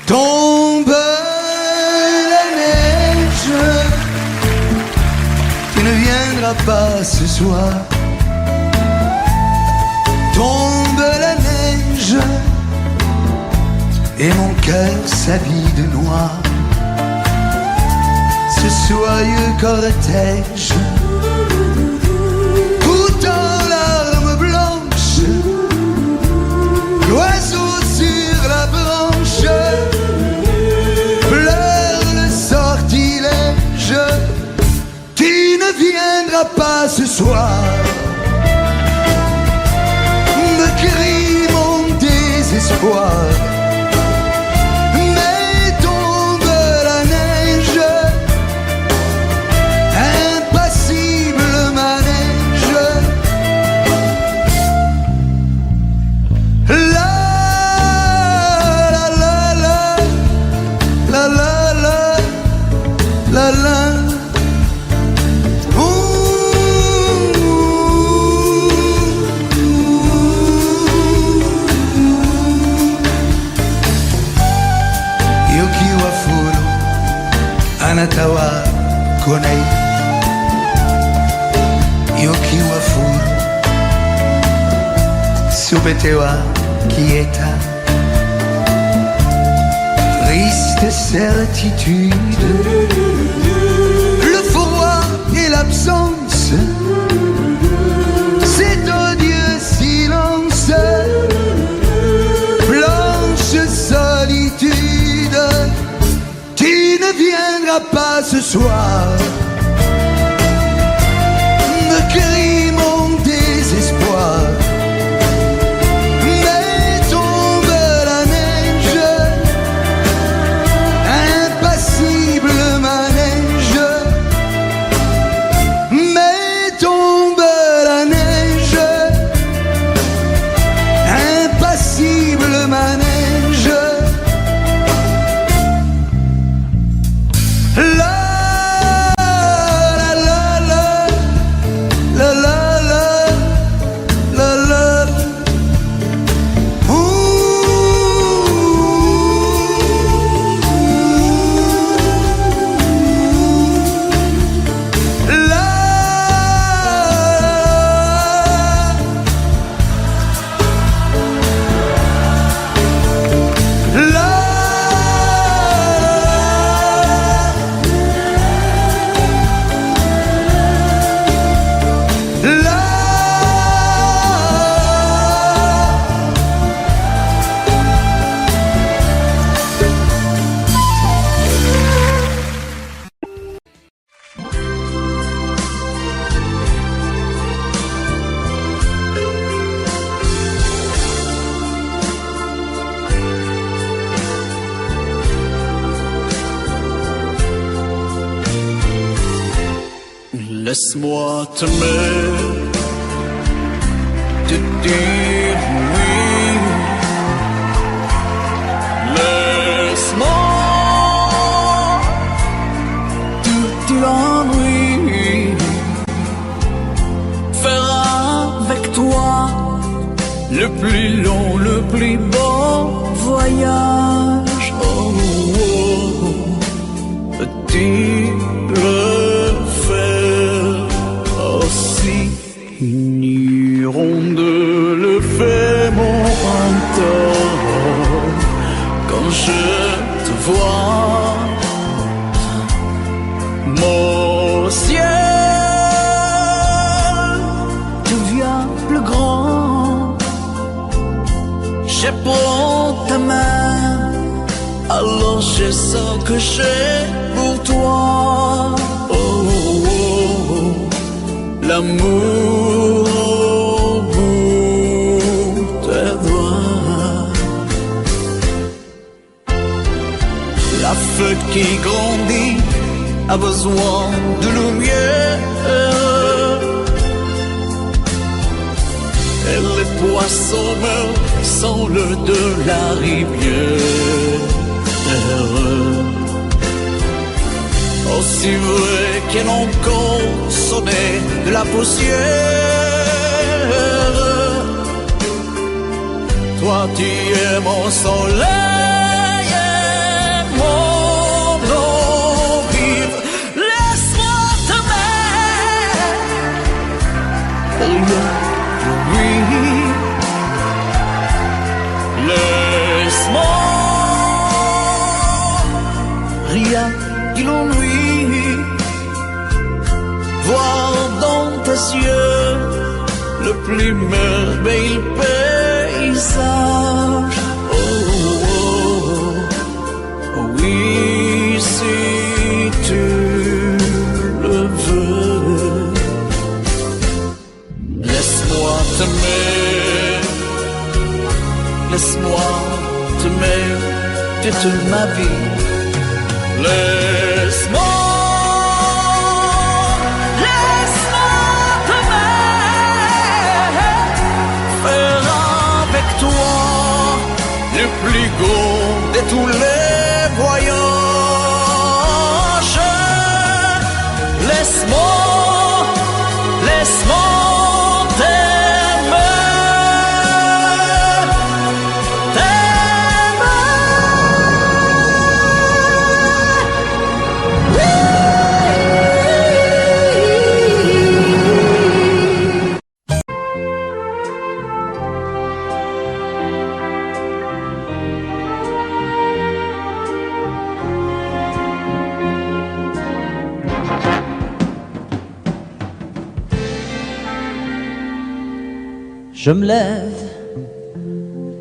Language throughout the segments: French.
Tombe la neige, tu ne viendras pas ce soir. Tombe la neige, et mon cœur s'habille de noir. Ce soyeux cortège, tout en larmes blanches, l'oiseau sur la branche pleure le sortilège. Tu ne viendras pas ce soir, me crie mon désespoir. Anatawa konai Yoki wa furu Subetewa quieta. Triste certitude, le froid et l'absence, cet odieux silence, blanche solitude. Tu ne viendras pas ce soir, me crie mon désespoir. Mais tombe la neige, impassible manège. Mais tombe la neige, impassible manège. Laisse-moi t'aimer, te dire oui. Laisse-moi toute l'ennui faire avec toi le plus long, le plus beau voyage. Oh, oh, oh. Petit une hirondelle fait mon tort quand je te vois. Mon ciel devient plus grand. Je prends ta main, alors je sens que j'ai pour toi. Oh, oh, oh. L'amour au bout des doigts. La feuille qui grandit a besoin de lumière, et les poissons meurent sans l'eau de la rivière. Aussi vrai qu'elle encore sonné de la poussière. Toi tu es mon soleil, oui. Laisse-moi, rien qui l'ennuie, voir dans tes yeux le plus merveilleux paysage. Oh, oh, oh, oui, si tu le veux. Laisse-moi t'aimer, laisse-moi t'aimer toute ma vie. Laisse-moi le plus beau de tous les voyages. Laisse-moi t'aimer, Je me lève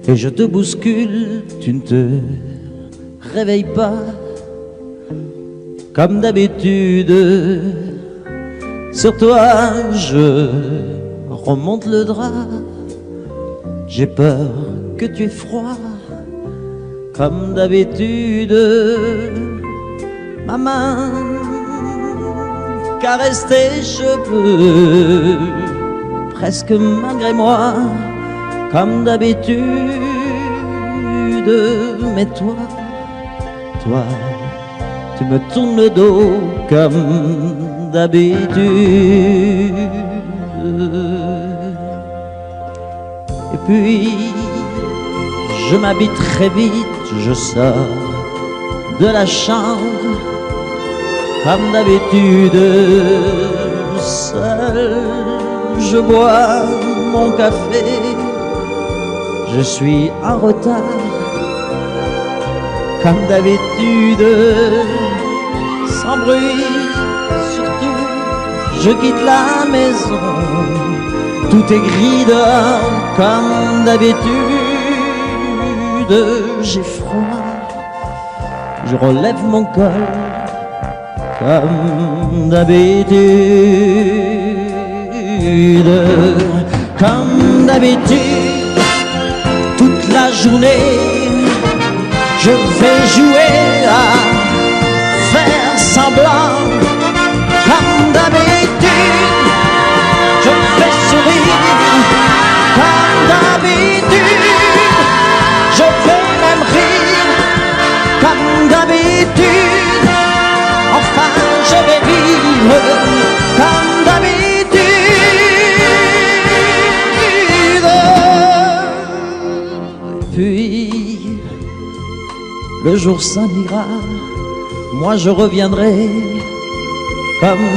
et je te bouscule, tu ne te réveilles pas comme d'habitude. Sur toi je remonte le drap, j'ai peur que tu aies froid comme d'habitude. Ma main caresse tes cheveux presque malgré moi, comme d'habitude. Mais toi, tu me tournes le dos comme d'habitude. Et puis, je m'habille très vite, je sors de la chambre, comme d'habitude, seul. Je bois mon café, je suis en retard, comme d'habitude, sans bruit, surtout, je quitte la maison, tout est gris dehors, comme d'habitude, j'ai froid, je relève mon col, comme d'habitude. Comme d'habitude, toute la journée, je vais jouer à faire semblant. Comme d'habitude, je fais sourire. Comme d'habitude, je vais même rire. Comme d'habitude, enfin je vais vivre. Comme d'habitude. Puis, le jour s'en ira, moi je reviendrai, comme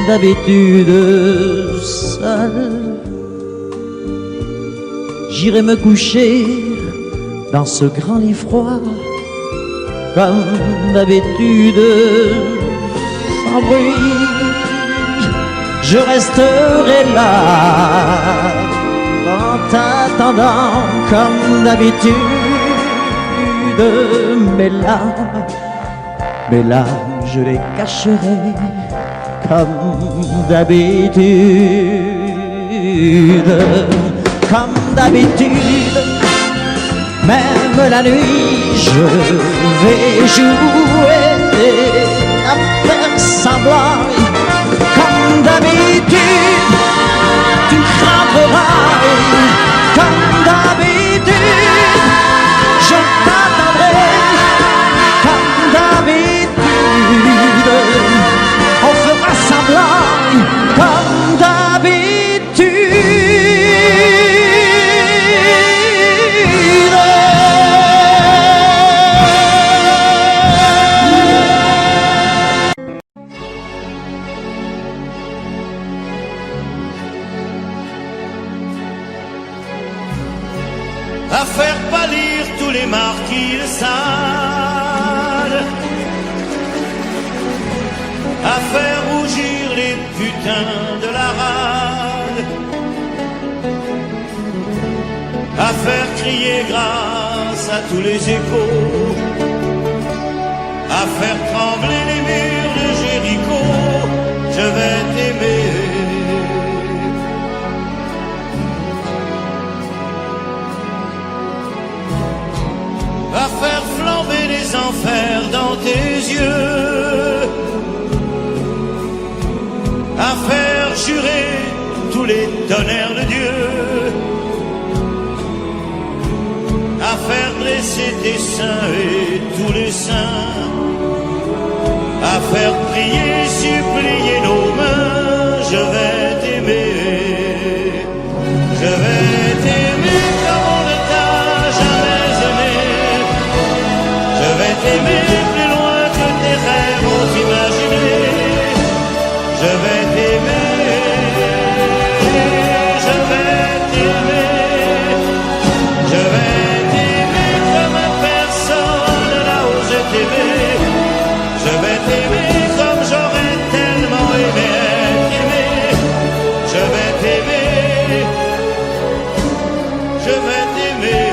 d'habitude, seul. J'irai me coucher dans ce grand lit froid, comme d'habitude, sans bruit. Je resterai là, en t'attendant comme d'habitude. Mes larmes, je les cacherai comme d'habitude. Comme d'habitude, même la nuit, je vais jouer à faire semblant. Comme d'habitude, tu frapperas. Comme d'habitude, je t'attendrai. Comme d'habitude, on fera semblant. Comme d'habitude. coquilles sales, à faire rougir les putains de la rade, à faire crier grâce à tous les échos, à faire trembler les murs de Jéricho. Je vais t'aimer. À faire flamber les enfers dans tes yeux, à faire jurer tous les tonnerres de Dieu, à faire dresser tes seins et tous les saints, à faire prier, supplier nos mains. Je vais t'aimer, je vais t'aimer comme on ne t'a jamais aimé. Je vais t'aimer plus loin que tes rêves ont imaginé. Je vais t'aimer, je vais t'aimer, je vais t'aimer comme personne n'a osé t'aimer. Je vais t'aimer comme j'aurais tellement aimé être aimé. Je vais t'aimer, je vais t'aimer.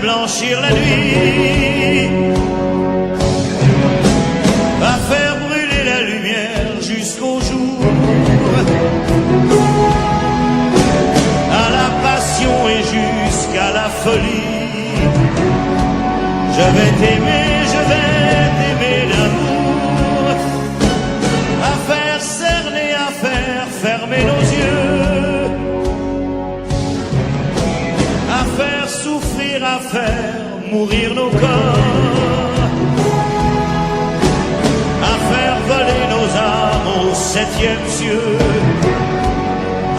Blanchir la nuit, à faire brûler la lumière jusqu'au jour, à la passion et jusqu'à la folie. Je vais t'aimer, je vais t'aimer l'amour, à faire cerner, à faire fermer nos yeux, à faire souffrir, à faire mourir nos corps, à faire voler nos âmes au septième cieux,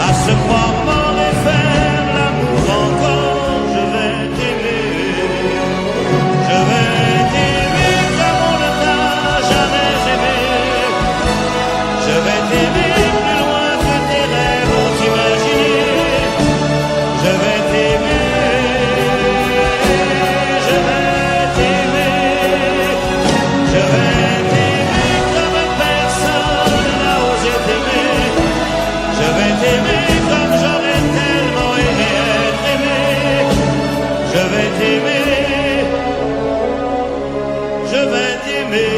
à se croire mort et faire l'amour encore. Je vais t'aimer, je vais t'aimer comme on ne t'a jamais aimé. Je vais t'aimer plus loin que tes rêves ont imaginé. Je vais t'aimer, comme j'aurais tellement aimé être aimé. Je vais t'aimer, je vais t'aimer.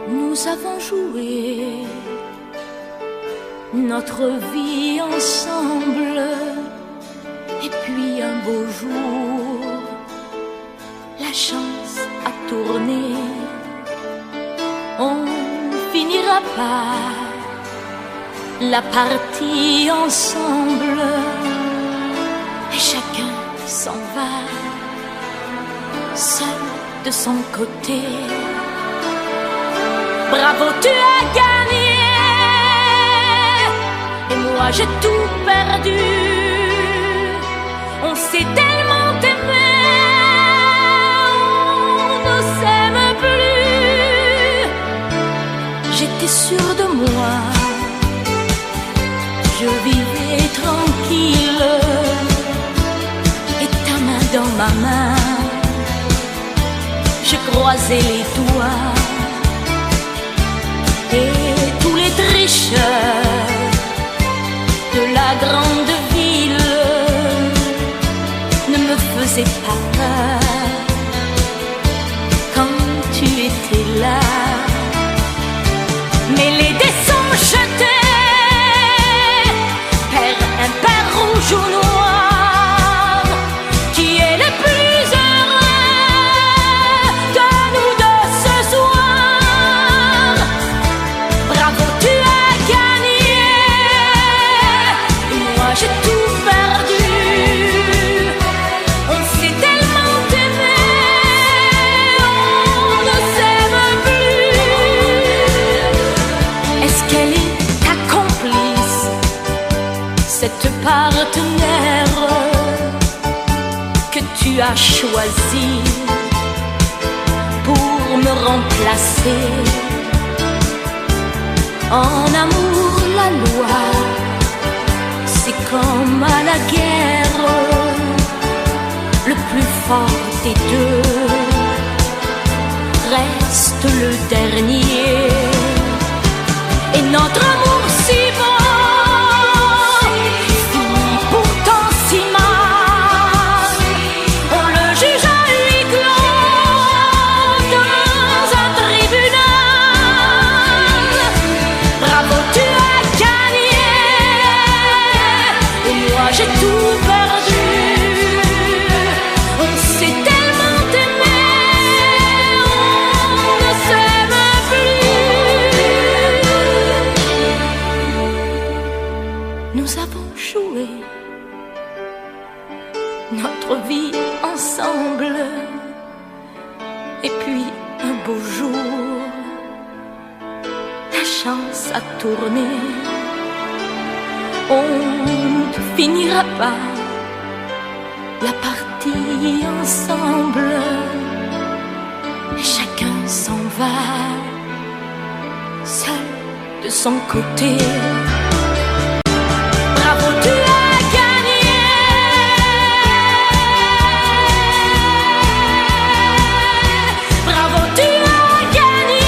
Nous avons joué notre vie ensemble, et puis un beau jour, la chance a tourné. On finira par la partie ensemble, et chacun s'en va, seul de son côté. Bravo, tu as gagné, et moi moi j'ai tout perdu. On s'est tellement aimé, on ne s'aime plus. J'étais sûre de moi, je vivais tranquille, et ta main dans ma main, je croisais les doigts. Et tous les tricheurs de la grande ville ne me faisaient pas peur quand tu étais là. Mais les dés sont jetés, père impair, rouge ou noir, qui est le plus heureux de nous deux ce soir. Bravo, tu as gagné, moi j'ai tout perdu. On s'est tellement aimé, on ne s'aime plus. Est-ce qu'elle est ta complice, cette partenaire que tu as choisi pour me remplacer? En amour, la loi, c'est comme à la guerre, le plus fort des deux reste le dernier. Et notre amour si beau finit pourtant si mal. On le juge à huis clos dans un tribunal. Bravo, tu as gagné, et moi j'ai tout perdu. On s'est tellement aimé, on ne s'aime plus. Nous avons joué notre vie ensemble, et puis un beau jour, la chance a tourné. On ne finira pas la partie ensemble, et chacun s'en va, seul de son côté. Bravo, tu as gagné, bravo, tu as gagné.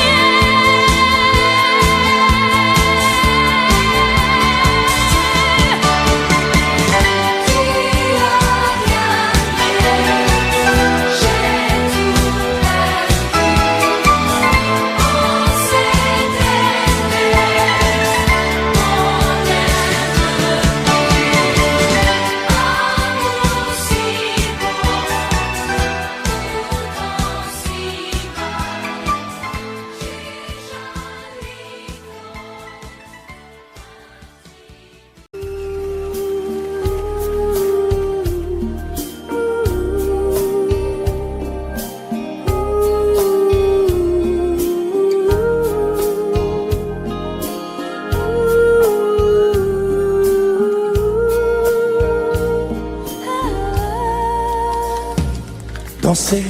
Danser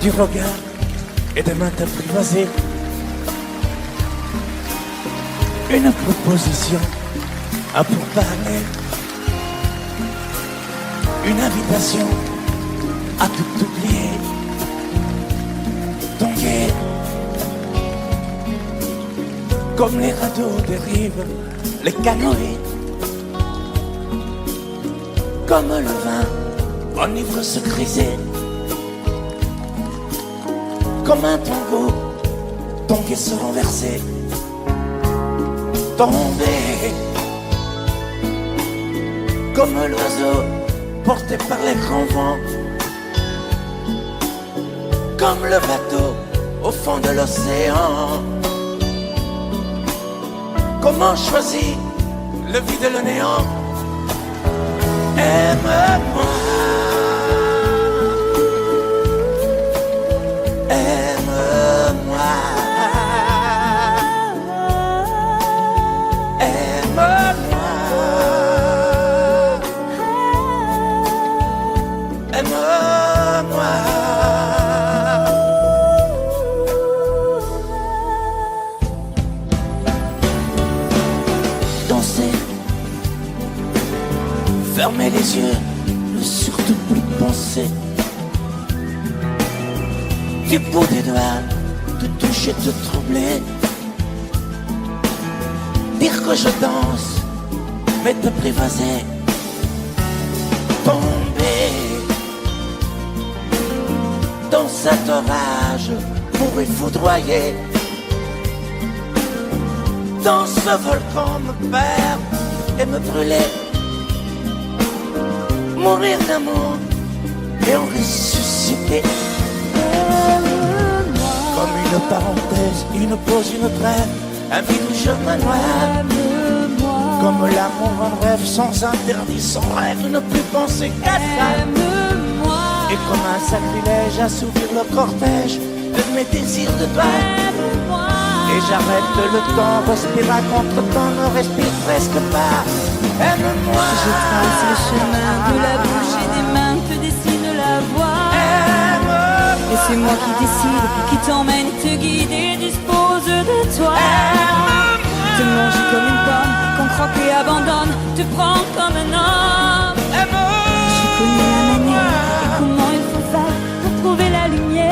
du regard et des mains apprivoisées, une proposition à pourparler, une invitation à tout oublier. Tanguer comme les radeaux des rives, les canoës, comme le vin enivre se griser, comme un tango, tanguer se renverser, tomber, comme l'oiseau porté par les grands vents, comme le bateau au fond de l'océan. Comment choisir le vide et le néant? Aime-moi, aime-moi, fermer les yeux, ne surtout plus penser. Du bout des doigts, te toucher, te troubler. Dire que je danse, mais te prévaser. Tomber dans cet orage, mourir foudroyé. Dans ce volcan me perdre et me brûler. Mourir d'amour et en ressusciter. Comme une parenthèse, une pause, une trêve, un vide où je me noie. Comme l'amour en rêve, sans interdit, sans rêve, ne plus penser qu'à ça. Et comme un sacrilège, assouvir le cortège de mes désirs de toi. Et j'arrête le temps, respire à contre-temps, ne respire presque pas. Aime-moi. Je trace le chemin de la bouche et des mains te dessine la voie. Et c'est moi qui décide, qui t'emmène, te guide et dispose de toi. Te mange comme une pomme, qu'on croque et abandonne, te prend comme un homme. Je connais la manière et comment il faut faire pour trouver la lumière.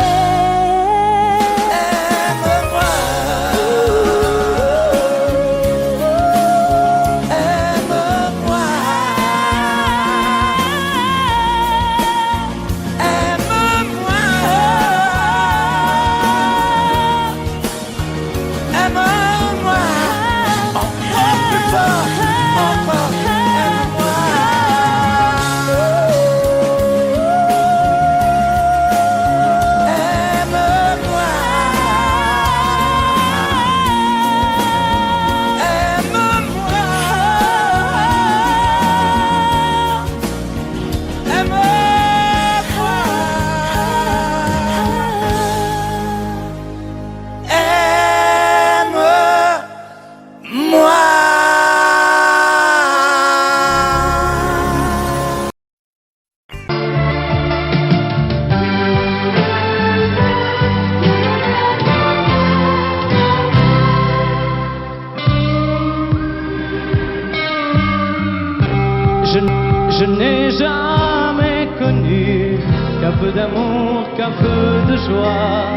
Je n'ai jamais connu qu'un peu d'amour, qu'un peu de joie,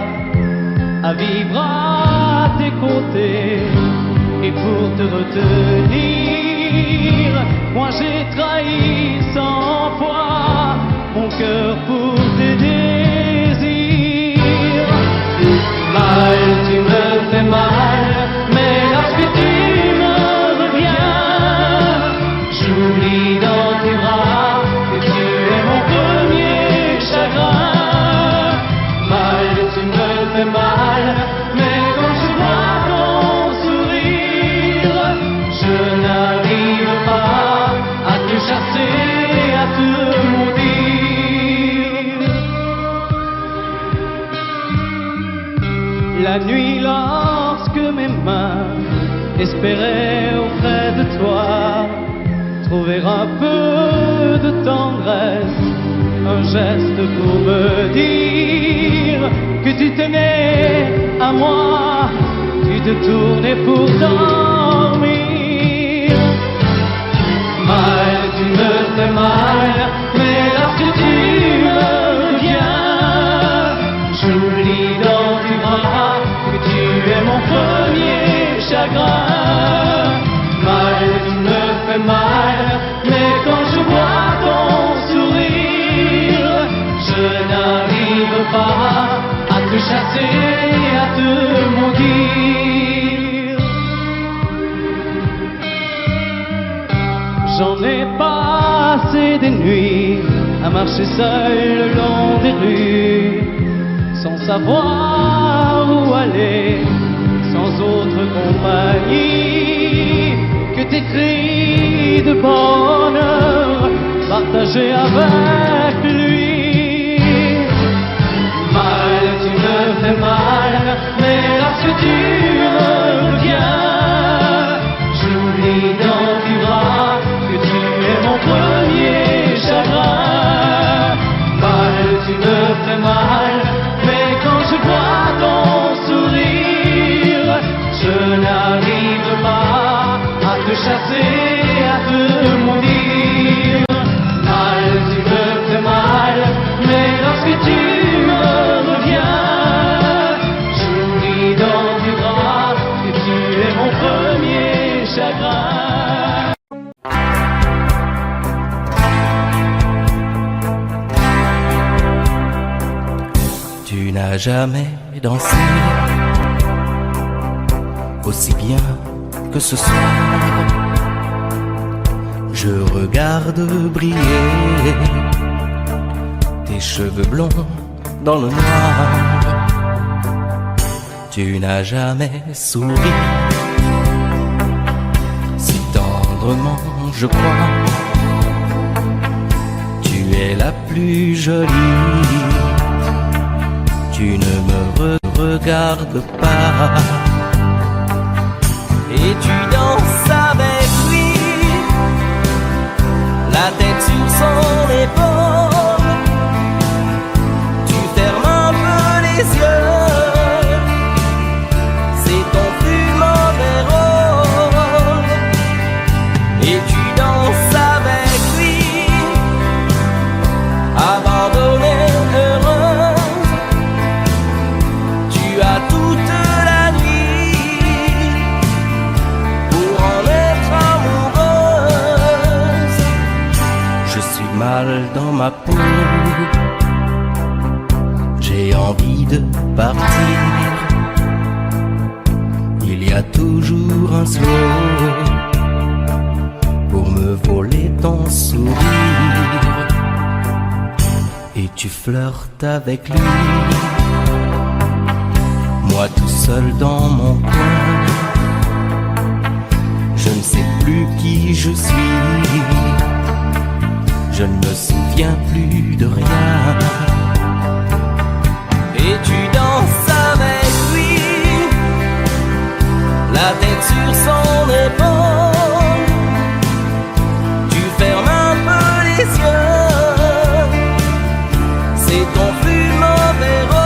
à vivre à tes côtés et pour te retenir. Moi j'ai trahi 100 fois mon cœur pour tes désirs. Mal, tu me fais mal, mais lorsque tu me reviens, j'oublie dans tes bras que tu es mon premier chagrin. Mal, tu me fais mal, mais quand je vois ton sourire, je n'arrive pas à te chasser, à te maudire. La nuit, lorsque mes mains espéraient auprès de toi trouver un peu de tendresse, un geste pour me dire que tu tenais à moi, tu te tournais pour dormir. Mal, tu me fais mal, mais lorsque tu me reviens, j'oublie dans tes bras que tu es mon premier chagrin. Mal, tu me fais mal, mais quand je vois ton sourire, je n'arrive pas à te chasser, à te maudire. J'en ai passé des nuits à marcher seul le long des rues, sans savoir où aller, sans autre compagnie que tes cris de bonheur partagés avec lui. Mal, tu me fais mal, mais lorsque tu me reviens, j'oublie dans tes bras que tu es mon premier chagrin. Mal, tu me fais mal, mais quand je vois ton sourire, je n'arrive pas à te chasser, à te maudire. n'as jamais dansé aussi bien que ce soir. Je regarde briller tes cheveux blonds dans le noir. Tu n'as jamais souri si tendrement, je crois. Tu es la plus jolie. Tu ne me regardes pas. Et tu danses avec lui, la tête sur son épaule. Tu fermes un peu les yeux, c'est ton plus mauvais rôle. Et tu danses avec lui, abandonnée, heureuse. Tu as toute la nuit pour en être amoureuse. Je suis mal dans ma peau, j'ai envie de partir. Il y a toujours un slow pour me voler ton sourire. Et tu flirtes avec lui, moi tout seul dans mon coin. Je ne sais plus qui je suis, je ne me souviens plus de rien. Et tu danses avec lui, la tête sur son épaule. Tu fermes un peu les yeux, c'est ton plus mauvais rôle.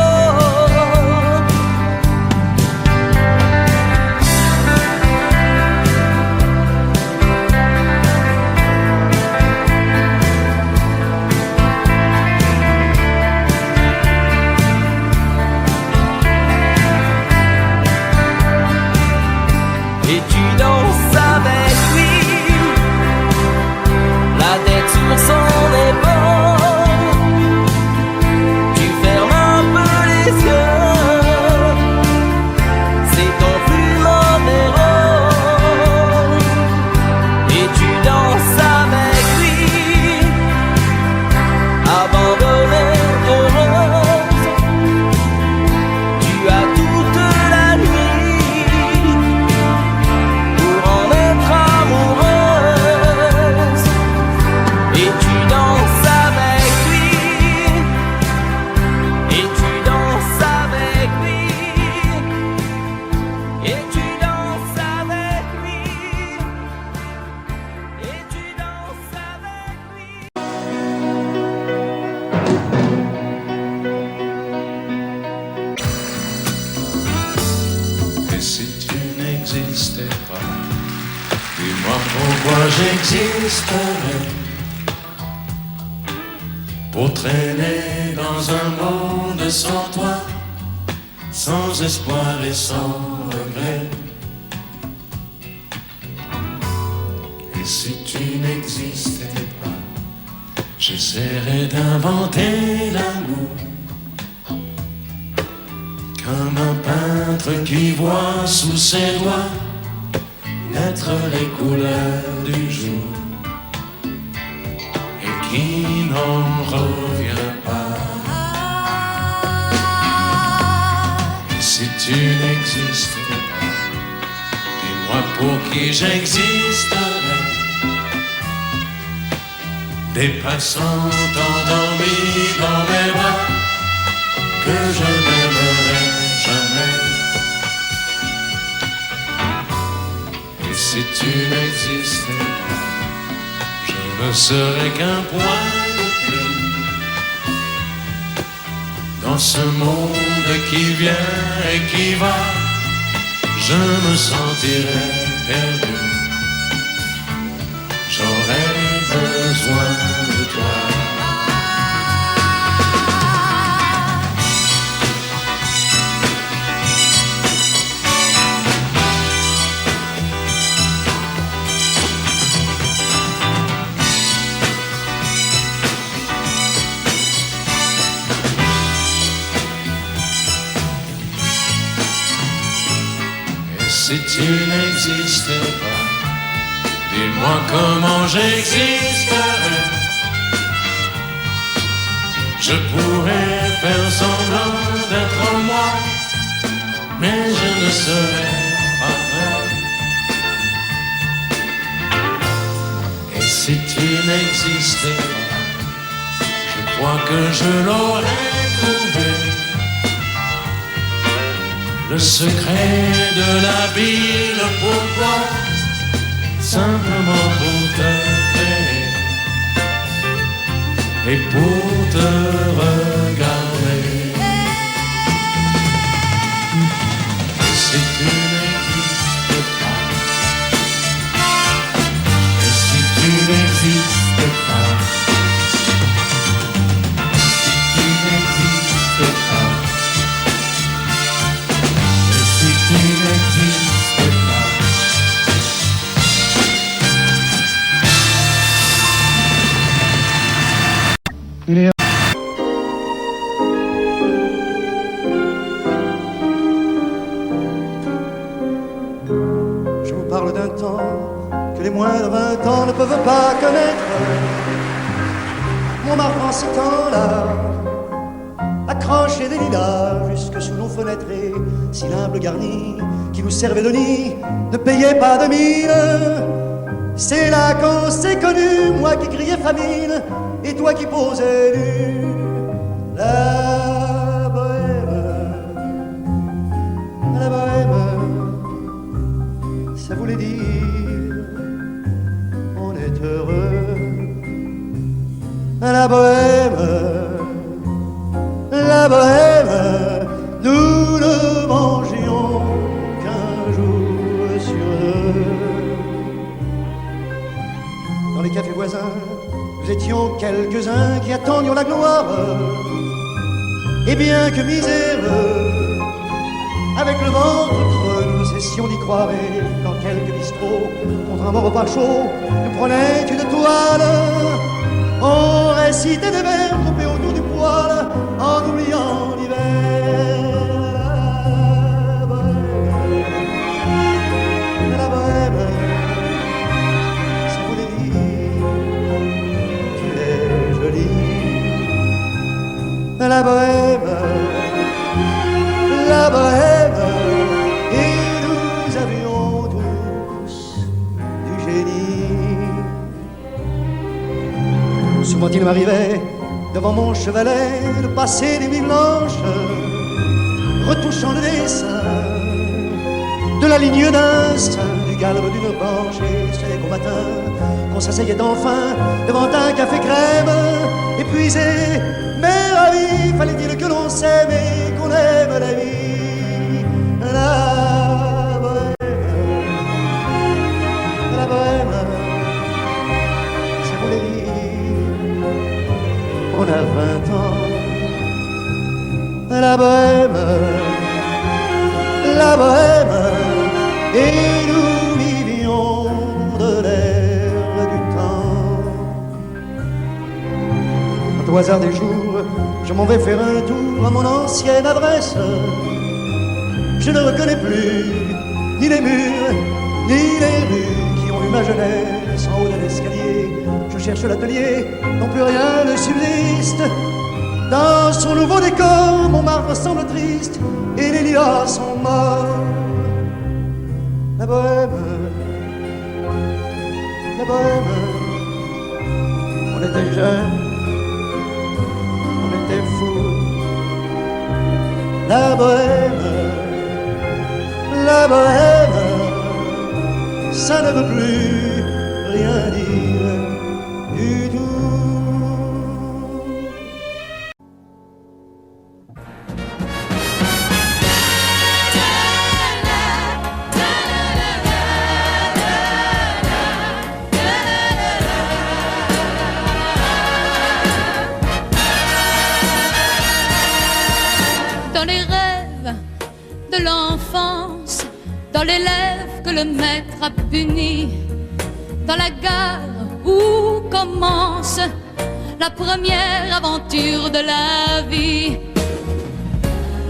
Et tu danses avec lui, la tête sur son épaule. Tu fermes un peu les yeux, c'est ton plus mauvais rôle. Et tu danses avec lui, abandonnée, heureuse. Tu as toute la nuit pour en être amoureuse. Et tu danses avec lui, et tu danses avec lui, et tu danses avec lui, et tu danses avec lui. Et si tu n'existais pas, dis-moi pourquoi j'existerais. Pour traîner dans un monde sans toi, sans espoir et sans regret. Et si tu n'existais pas, j'essaierais d'inventer l'amour. Comme un peintre qui voit sous ses doigts naître les couleurs du jour et qui n'en revient pas. Et si tu n'existais pas, dis-moi pour qui j'existerais. Des passants endormis dans mes bras que je n'aimerais jamais. Et si tu n'existais pas, je ne serais qu'un point de plus dans ce monde qui vient et qui va. Je me sentirais perdu. J'aurais besoin de toi. si tu n'existais pas, dis-moi comment j'existerais. Je pourrais faire semblant d'être moi, mais je ne serais pas vrai. Et si tu n'existais pas, je crois que je l'aurais trouvé. Le secret de la vie, le pourquoi, simplement pour te créer et pour te regarder. Et si tu n'existes pas, et si tu n'existes pas, si tu n'existes pas, et si tu n'existes pas. Je vous parle d'un temps que les moins de 20 ans ne peuvent pas connaître. Montmartre en ce temps-là, accroché des lilas jusque sous nos fenêtres et si l'humble garni qui nous servait de nid ne payait pas de mine. C'est là qu'on s'est connus, moi qui criais famine et toi qui posais nu. La bohème, ça voulait dire on est heureux. La bohème, nous ne mangions qu'un jour sur deux. Dans les cafés voisins, nous étions quelques-uns qui attendions la gloire. Et bien que miséreux, avec le ventre creux, nous cessions d'y croire. Et quand quelques bistrots, contre un bon repas chaud, nous prenaient une toile, on récitait des vers groupés autour du poêle, en oubliant l'hiver. La bohème, ça voulait dire tu es jolie. La bohème, et nous avions tous du génie. Souvent il m'arrivait, devant mon chevalet, de passer des nuits blanches, retouchant le dessin de la ligne d'un sein, du galbe d'une branche. Et c'est qu'au matin, qu'on s'asseyait enfin devant un café crème, épuisé, mais ravi, fallait-il que l'on s'aime et qu'on aime la vie. La bohème, ça voulait dire on a 20 ans. La bohème, et nous vivions de l'air du temps. Au hasard des jours, je m'en vais faire un tour à mon ancienne adresse. Je ne reconnais plus ni les murs, ni les rues qui ont eu ma jeunesse. En haut de l'escalier, je cherche l'atelier dont plus rien ne subsiste. Dans son nouveau décor, Montmartre semble triste et les lilas sont morts. La bohème, on était jeunes, on était fous. La bohème, ça ne veut plus rien dire du tout. Dans les rêves de l'enfance, dans les lèvres que le maître a puni, dans la gare où commence la première aventure de la vie,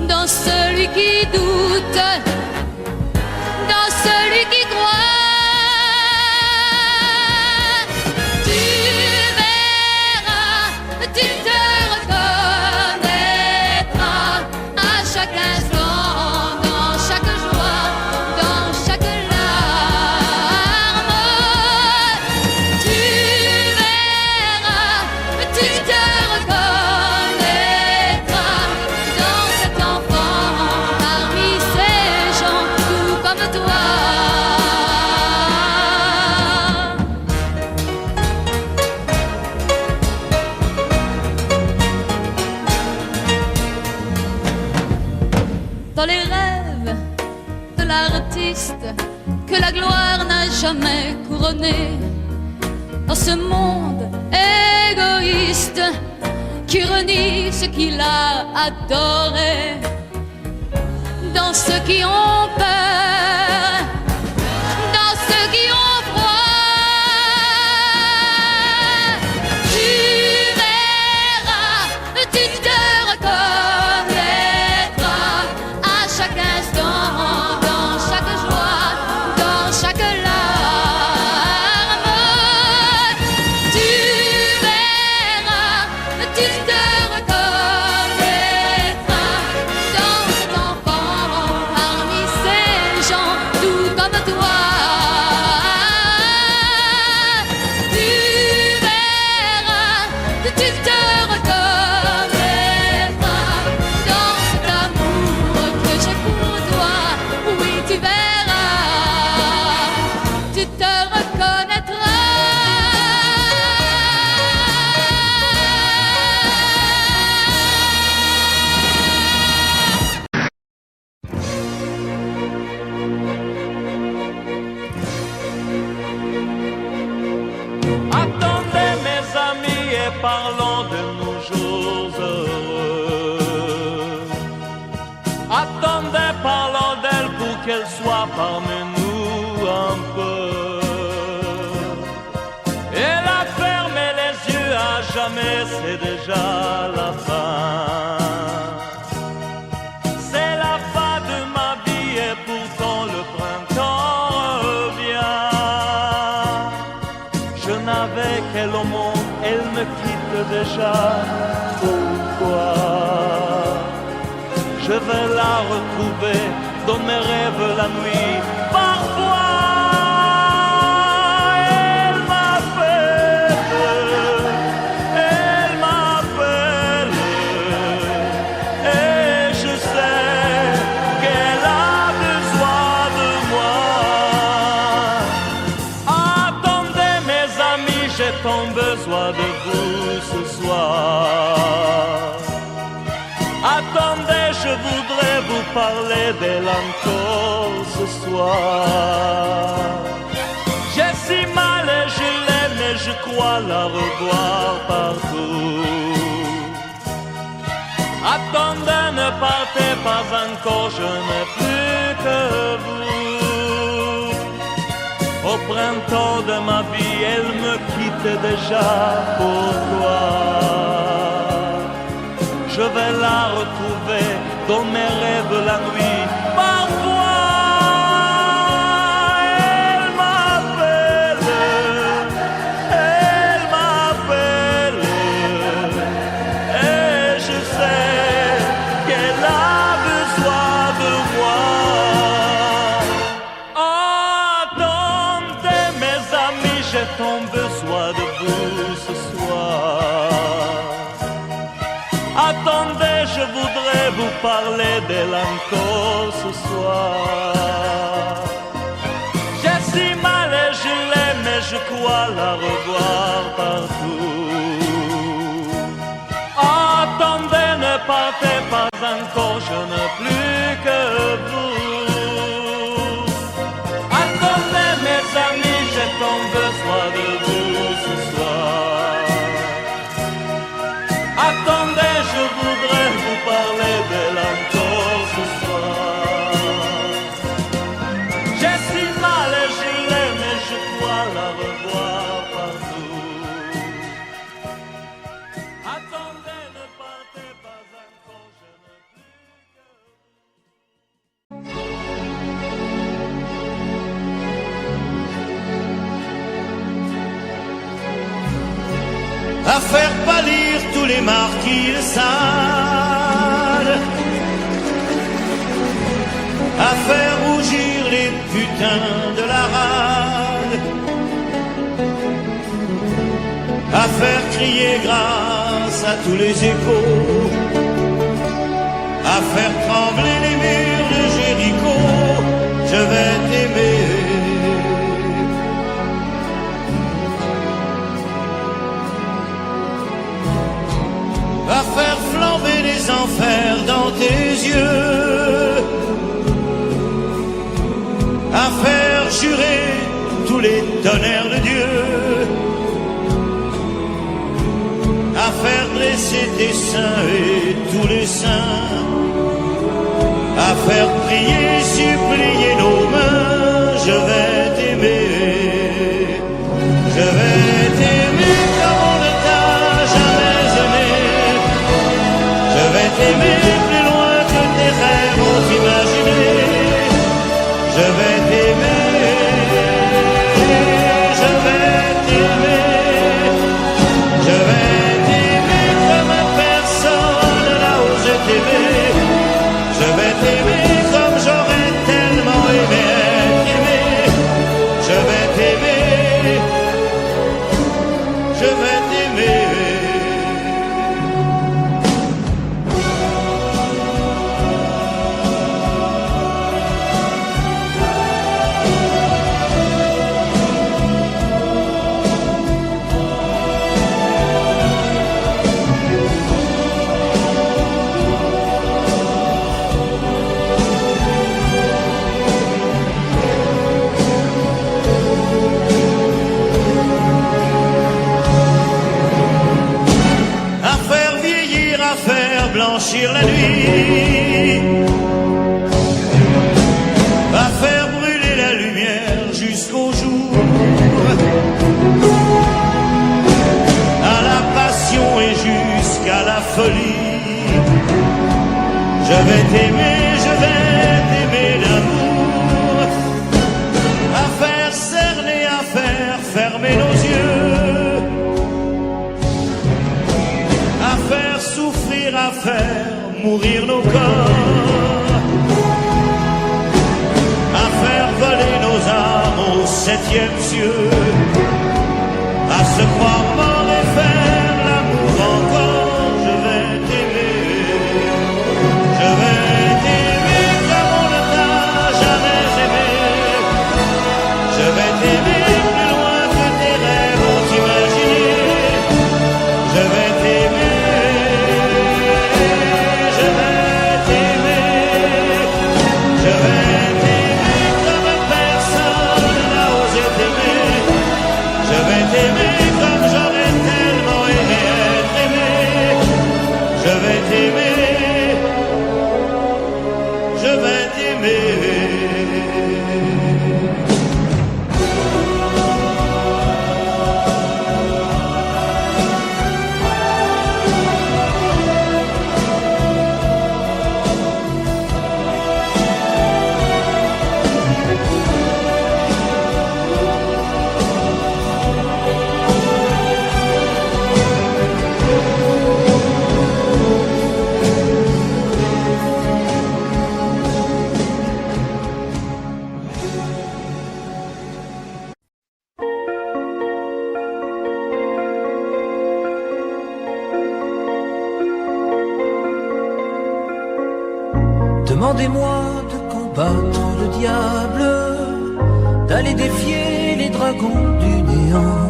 dans celui qui doute dans celui qui croit. Tu verras, tu te reconnaîtras à chaque instant, dans chaque joie, dans chaque larme. Tu verras, tu te reconnaîtras dans cet enfant, parmi ces gens tout comme toi. Dans les rêves de l'artiste que la gloire n'a jamais couronné, dans ce monde égoïste qui renie ce qu'il a adoré, dans ceux qui ont peur, dans ceux qui ont froid. Tu verras, tu te reconnaîtras à chaque instant, dans chaque joie, dans chaque larme. Tu verras, tu te reconnaîtras dans cet enfant, parmi ces gens tout comme toi. Tu verras, tu te reconnaîtras dans cet amour que j'ai pour toi. Oui, tu verras, tu te reconnaîtras. Attendez mes amis et parlons de nos jours heureux. Attendez, parlons d'elle pour qu'elle soit parmi nous un peu. Elle a fermé les yeux à jamais, c'est déjà la fin. C'est la fin de ma vie et pourtant le printemps revient. Je n'avais qu'elle au monde, elle me quitte déjà. Pourquoi? Je vais la retrouver dans mes rêves la nuit. Parfois, elle m'appelle, et je sais qu'elle a besoin de moi. Attendez mes amis, j'ai tant besoin de vous ce soir. Attendez, je voudrais vous parler d'elle encore ce soir. J'ai si mal et je l'aime et je crois la revoir partout. Attendez, ne partez pas encore, je n'ai plus que vous. Au printemps de ma vie, elle me quitte déjà. Pourquoi? Je vais la retrouver dans mes rêves la nuit. Parfois, elle m'appelle, et je sais qu'elle a besoin de moi. Attendez mes amis, j'ai tant besoin de vous ce soir. Attendez, je voudrais vous parler d'elle encore ce soir. J'ai si mal et je l'aime et je crois la revoir partout. Attendez, ne partez pas encore, je n'ai plus que vous. Attendez mes amis, j'ai tant besoin de vous ce soir. Attendez, je voudrais vous parler d'elle encore ce soir. J'ai si mal et je l'aime et je crois la revoir partout. Attendez, ne partez pas encore, je n'ai plus que... à faire pâlir tous les marquis de Sade, à faire rougir les putains de la rade, à faire crier grâce à tous les échos, à faire trembler les murs de Jéricho. Je vais t'aimer. À faire flamber les enfers dans tes yeux, à faire jurer tous les tonnerres de Dieu, à faire dresser tes seins et tous les saints, à faire prier, supplier nos mains. Je vais t'aimer, je vais t'aimer comme on ne t'a jamais aimé. Je vais t'aimer plus loin que tes rêves ont imaginé. Je vais t'aimer, je vais t'aimer, je vais t'aimer comme personne n'a osé t'aimer. Je vais t'aimer comme j'aurais tellement aimé être aimé. Je vais t'aimer, je vais t'aimer. Blanchir la nuit, va faire brûler la lumière jusqu'au jour, à la passion et jusqu'à la folie. Je vais t'aimer, je vais t'aimer d'amour, à faire cerner, à faire fermer nos yeux, à faire souffrir, à faire mourir nos corps, à faire voler nos âmes au 7e cieux, à se croire mort et faire l'amour encore. Je vais t'aimer, je vais t'aimer comme on ne t'a jamais aimé. Je vais t'aimer plus loin que tes rêves ont imaginé. Je vais t'aimer, je vais t'aimer comme personne n'a osé t'aimer. Je vais t'aimer comme j'aurais tellement aimé être aimé. Je vais t'aimer, je vais t'aimer. Demandez-moi de combattre le diable, d'aller défier les dragons du néant,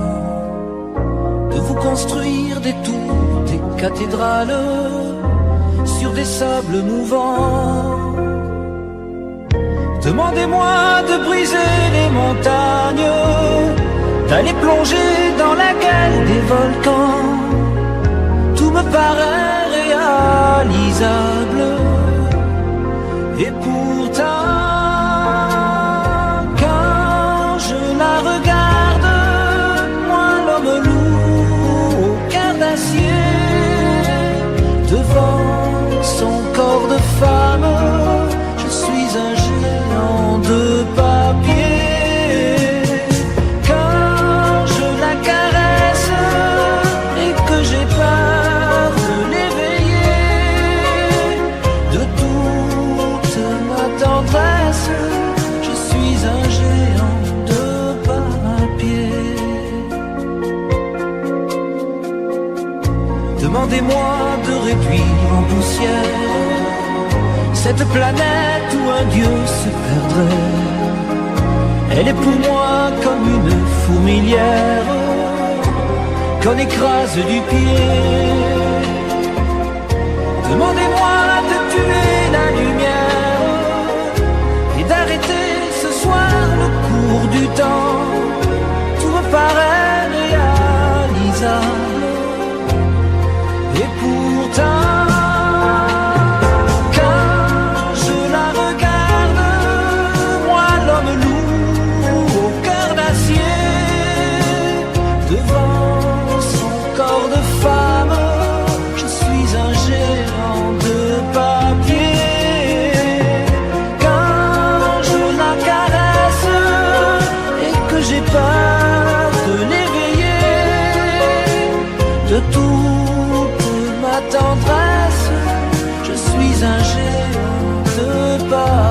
de vous construire des tours, des cathédrales sur des sables mouvants. Demandez-moi de briser les montagnes, d'aller plonger dans la gueule des volcans. Tout me paraît réalisable. Et pourtant, quand je la regarde, moi l'homme loup au cœur d'acier, devant son corps de femme, je suis un géant de papier. Quand je la caresse et que Demandez-moi de réduire en poussière cette planète où un Dieu se perdrait. Elle est pour moi comme une fourmilière qu'on écrase du pied. Demandez-moi de tuer la lumière et d'arrêter ce soir le cours du temps. Tout me paraît réalisable et pourtant quand je la regarde, moi l'homme lourd au cœur d'acier, devant son corps de femme, je suis un géant de papier. Quand je la caresse et que j'ai peur de l'éveiller, de toute ma tendresse, je suis un géant de papier.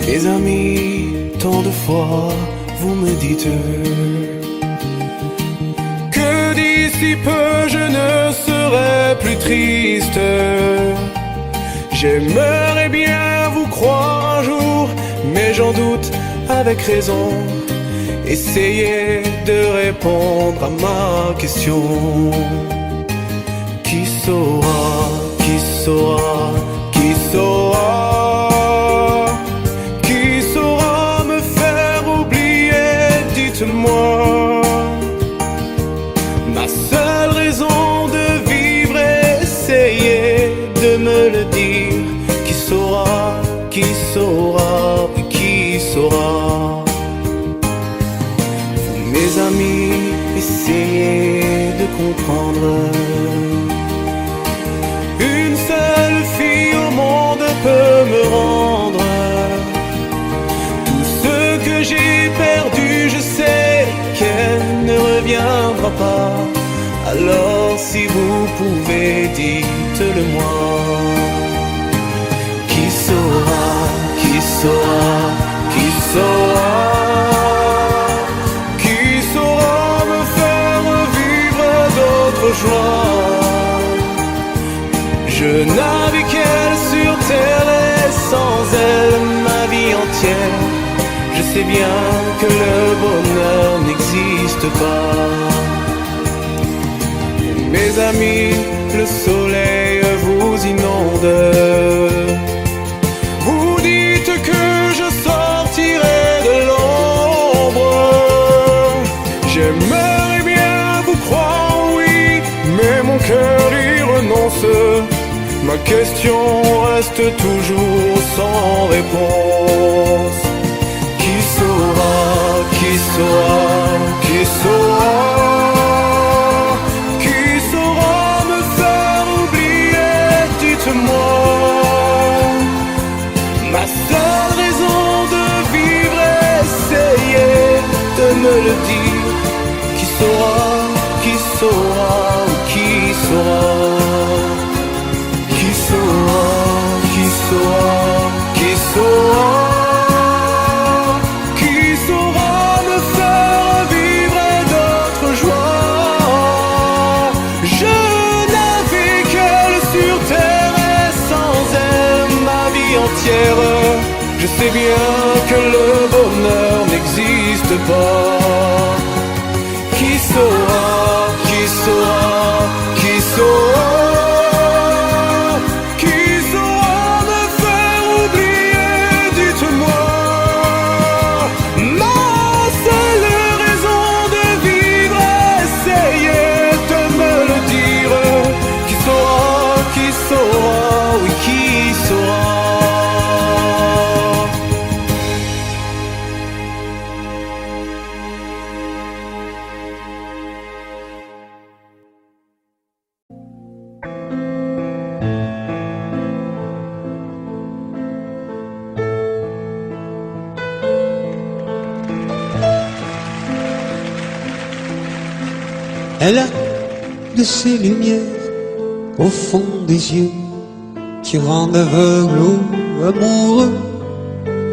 Mes amis, tant de fois vous me dites que d'ici peu je ne serai plus triste. J'aimerais bien vous croire un jour, mais j'en doute avec raison. Essayez de répondre à ma question. Qui saura, qui saura, qui saura? Moi, ma seule raison de vivre, essayez de me le dire. Qui saura, qui saura, qui saura? Vous, mes amis, essayez de comprendre. Une seule fille au monde peut me rendre tout ce que j'ai perdu. Je sais qu'elle ne reviendra pas. Alors si vous pouvez, dites-le moi. Qui saura, qui saura, qui saura? Qui saura me faire vivre d'autres joies? Je n'avais qu'elle sur terre et sans elle ma vie entière. Je sais bien que le bonheur n'existe pas. Mes amis, le soleil vous inonde. Vous dites que je sortirai de l'ombre. J'aimerais bien vous croire, oui, mais mon cœur y renonce. Ma question reste toujours sans réponse. Qui saura, qui saura, qui saura? Qui saura me faire oublier? Dites-moi. Ma seule raison de vivre, essayez de me le dire. Qui saura, qui saura, qui saura? Qui saura, qui saura, qui saura? Je sais bien que le bonheur n'existe pas. Qui saura, qui saura, qui saura? Qui saura me faire oublier? Dites-moi. Elle a de ces lumières au fond des yeux qui rendent aveugle ou amoureux.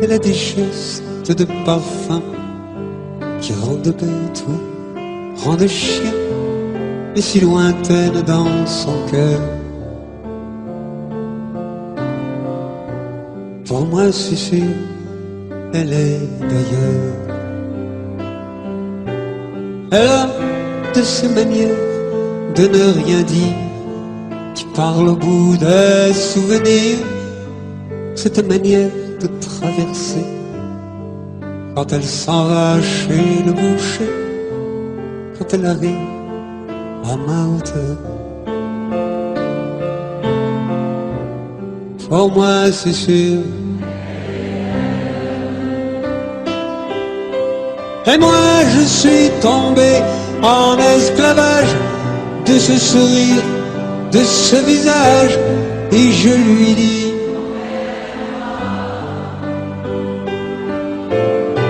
Elle a des gestes de parfum qui rendent bête ou rendent chien, mais si lointaine dans son cœur. Pour moi c'est sûr, elle est d'ailleurs. Elle a de ces manières de ne rien dire, qui parle au bout des souvenirs. Cette manière de traverser quand elle s'en va chez le boucher, quand elle arrive à ma hauteur. Pour moi c'est sûr. Et moi je suis tombé en esclavage de ce sourire, de ce visage, et je lui dis: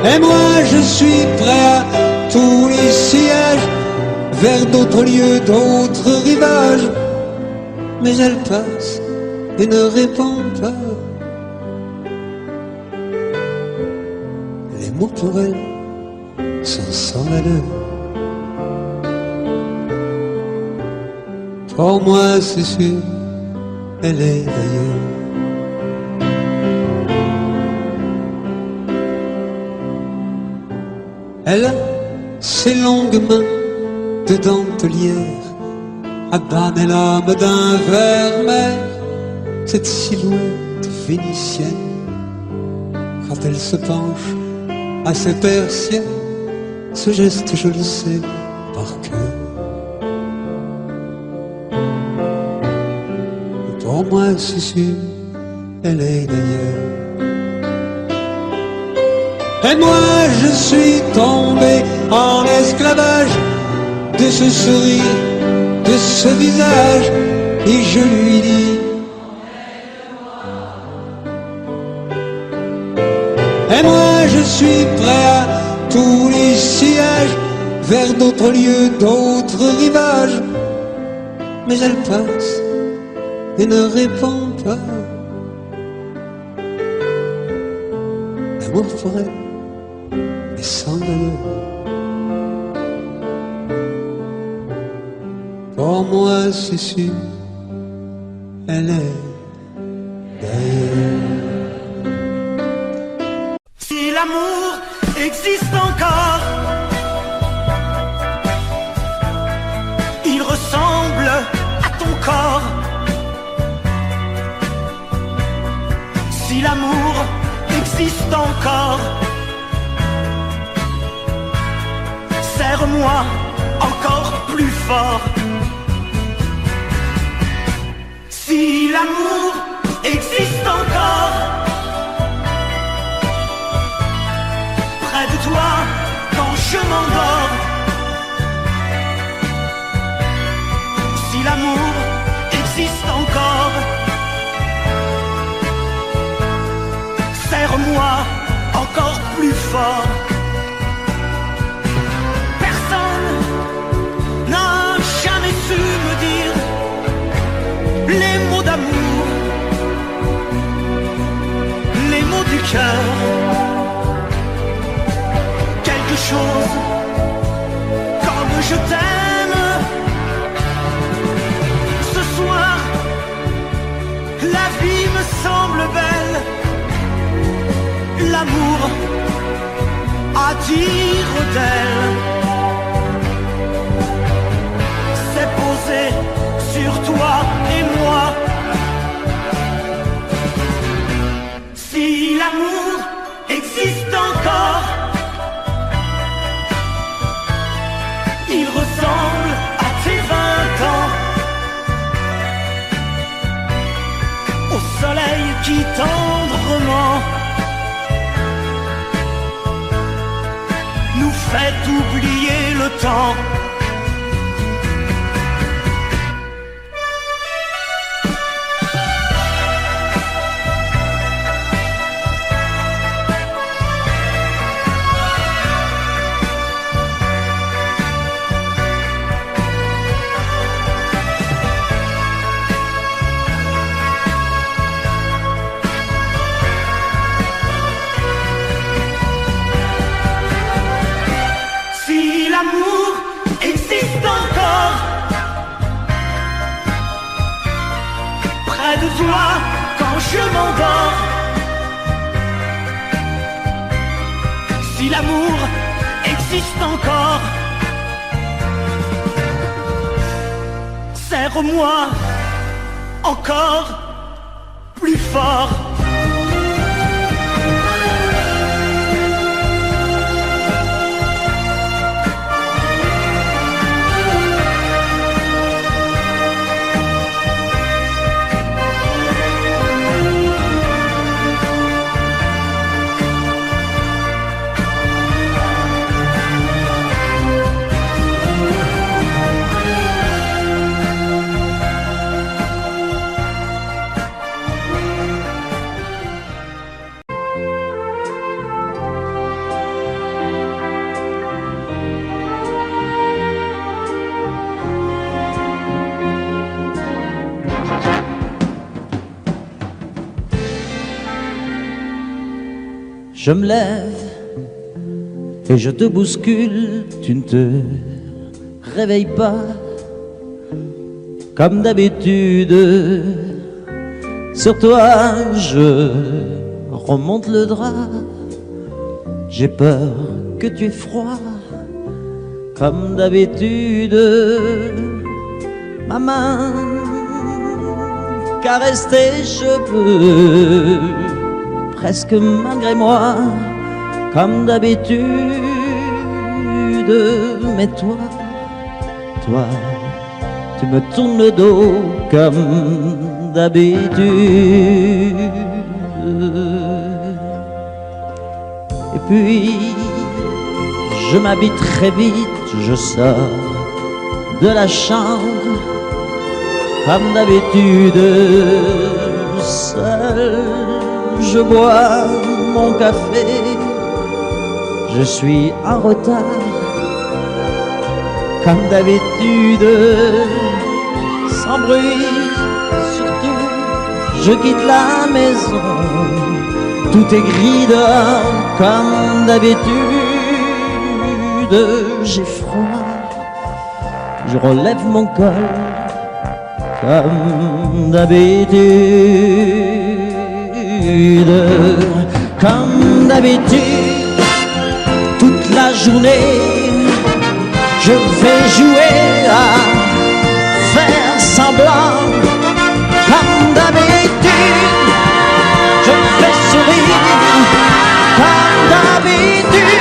et moi je suis prêt à tous les sièges, vers d'autres lieux, d'autres rivages. Mais elle passe et ne répond pas. Les mots pour elle sont sans valeur. Pour moi c'est sûr, elle est d'ailleurs. Elle a ses longues mains de dentelière à banner l'âme d'un vermeil. Cette silhouette vénitienne, quand elle se penche à ses persiennes, ce geste je le sais par cœur. Pour moi c'est sûr, elle est d'ailleurs. Et moi je suis tombé en esclavage de ce sourire, de ce visage, et je lui dis: et moi je suis prêt à tous les sièges, vers d'autres lieux, d'autres rivages. Mais elle passe et ne répond pas. L'amour pour elle est sans valeur. Pour moi c'est sûr, elle est d'ailleurs. Si l'amour existe encore, il ressemble à ton corps. Si l'amour existe encore, serre-moi encore plus fort. Si l'amour existe encore, près de toi quand je m'endors. Si l'amour existe encore, serre-moi encore plus fort. Personne n'a jamais su me dire les mots d'amour, les mots du cœur. Quelque chose comme je t'aime. Ce soir, la vie me semble belle. L'amour à dire d'elle s'est posé sur toi et moi. Si l'amour existe encore, il ressemble à tes 20 ans, au soleil qui tendrement nous fait oublier le temps. toi quand je m'endors. Si l'amour existe encore, serre-moi encore plus fort. Je me lève et je te bouscule, tu ne te réveilles pas comme d'habitude. Sur toi je remonte le drap, j'ai peur que tu aies froid comme d'habitude. Ma main caresse tes cheveux presque malgré moi, comme d'habitude. Mais toi, tu me tournes le dos comme d'habitude. Et puis, je m'habille très vite, je sors de la chambre, comme d'habitude, seul. Je bois mon café, je suis en retard, comme d'habitude, sans bruit, surtout, je quitte la maison, tout est gris dehors, comme d'habitude, j'ai froid, je relève mon col, comme d'habitude. Comme d'habitude, toute la journée, je vais jouer à faire semblant. Comme d'habitude, je fais sourire. Comme d'habitude,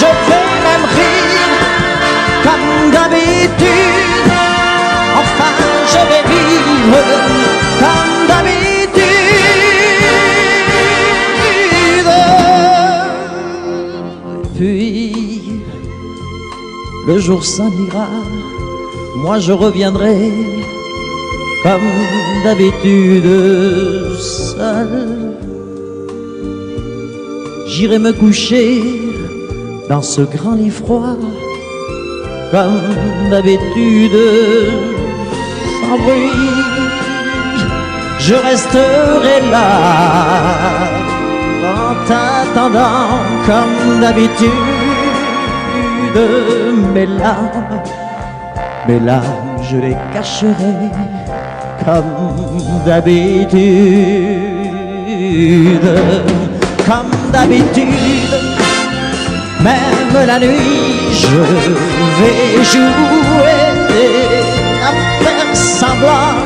je vais même rire. Comme d'habitude, enfin je vais vivre. Comme d'habitude. Puis, le jour s'en ira, moi je reviendrai, comme d'habitude, seul. J'irai me coucher dans ce grand lit froid, comme d'habitude, sans bruit. Je resterai là, en t'attendant comme d'habitude. Mes larmes, je les cacherai comme d'habitude. Comme d'habitude, même la nuit, je vais jouer à faire semblant.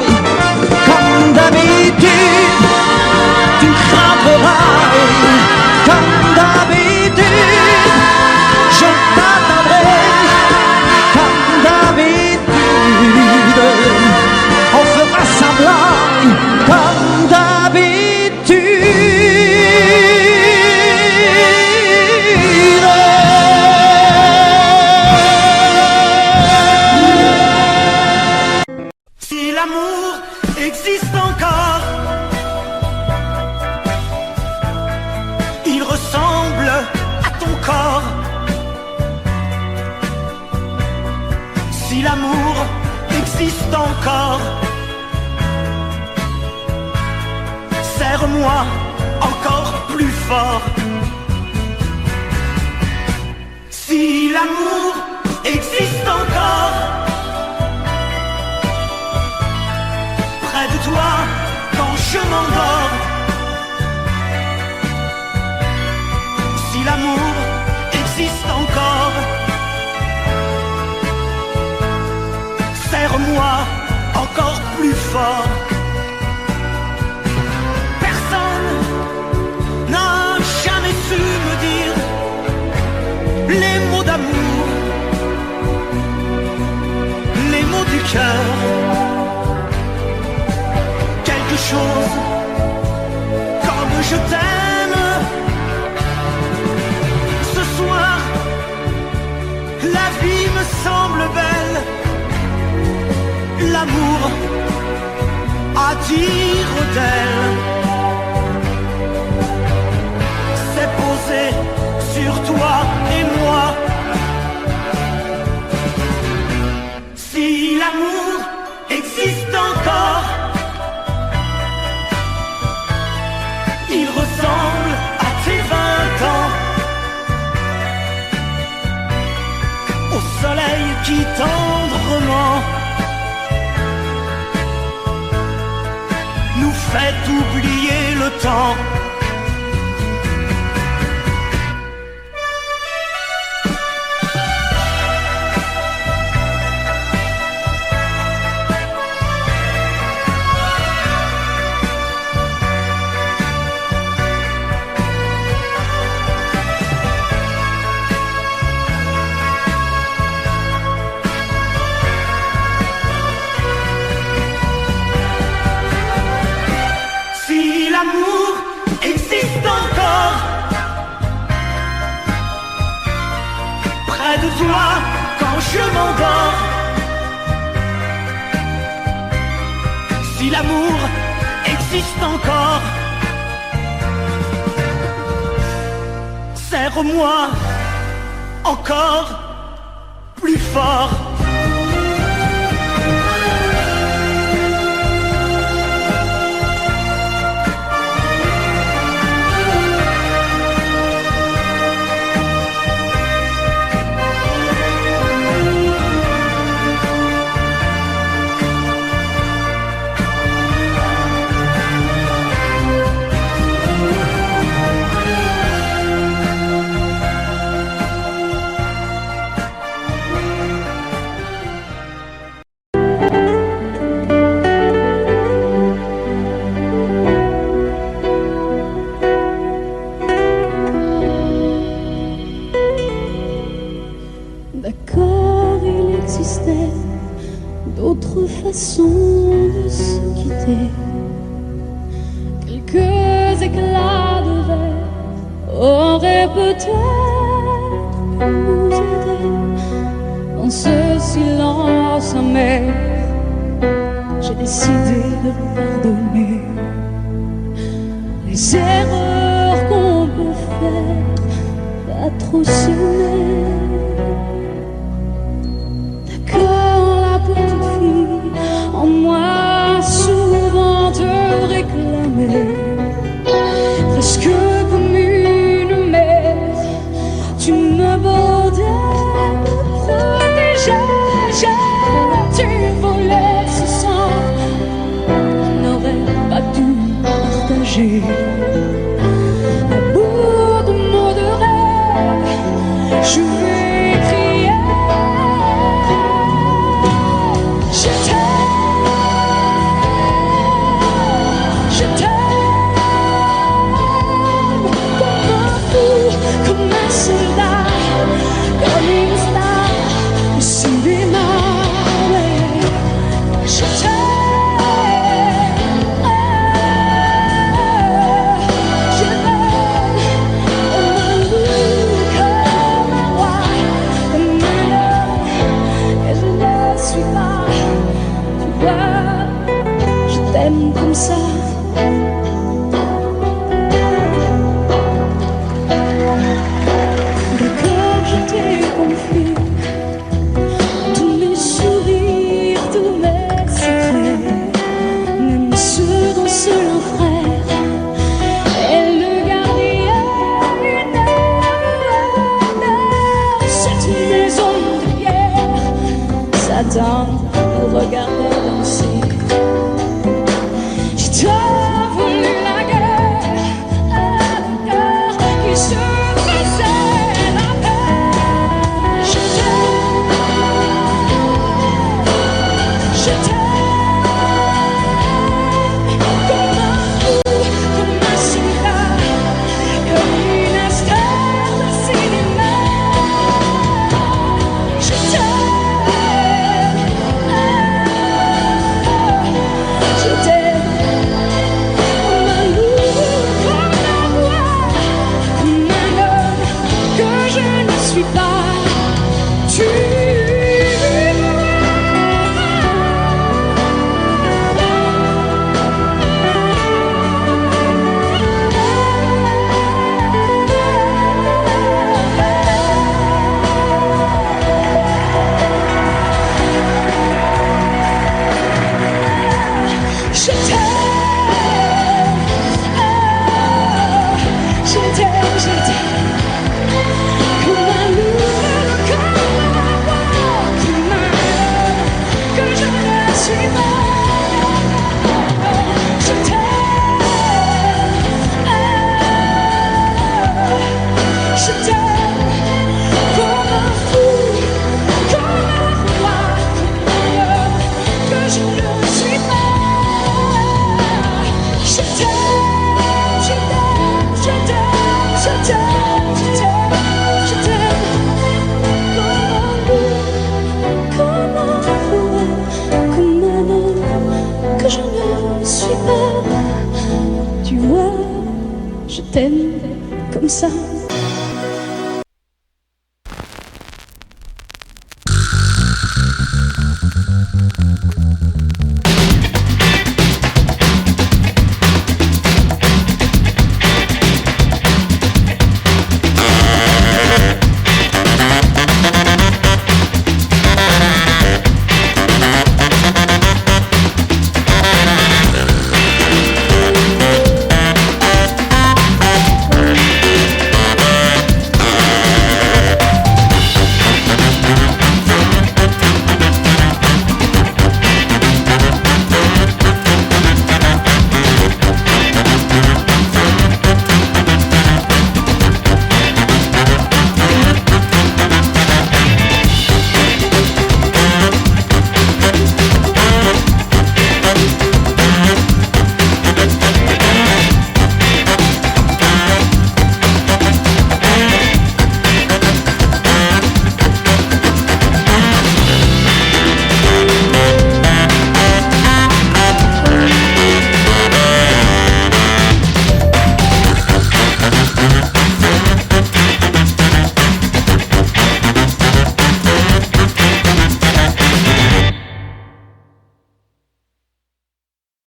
Comme d'habitude, tu craindras. Comme d'habitude, je t'attendrai. Comme d'habitude, on fera semblant. Comme d'habitude. Si l'amour existe encore, il ressemble à ton corps. Si l'amour existe encore, serre-moi encore plus fort. Si l'amour existe encore, près de toi je m'endors. Si l'amour existe encore, serre-moi encore plus fort. Personne n'a jamais su me dire les mots d'amour, les mots du cœur. Quelque chose comme je t'aime. Ce soir, la vie me semble belle. L'amour attire d'elle. C'est posé sur toi et moi. Si l'amour existe encore, il ressemble à tes 20 ans, au soleil qui tendrement nous fait oublier le temps. L'amour existe encore. Près de toi quand je m'endors. Si l'amour existe encore, serre-moi encore plus fort. D'accord, il existait d'autres façons de se quitter. Quelques éclats de verre auraient peut-être pu nous aider. Dans ce silence amer, j'ai décidé de pardonner les erreurs qu'on peut faire, pas trop s'aimer. En moi, souvent te réclamer, presque comme une mère, tu me bordais, me protégeais, tu volais ce sang qu'on n'aurait pas dû partager. À bout de mots de rêve, je vais crier. Comme un soldat, comme une star au cinéma, ouais. Je t'aime. je t'aime comme ça.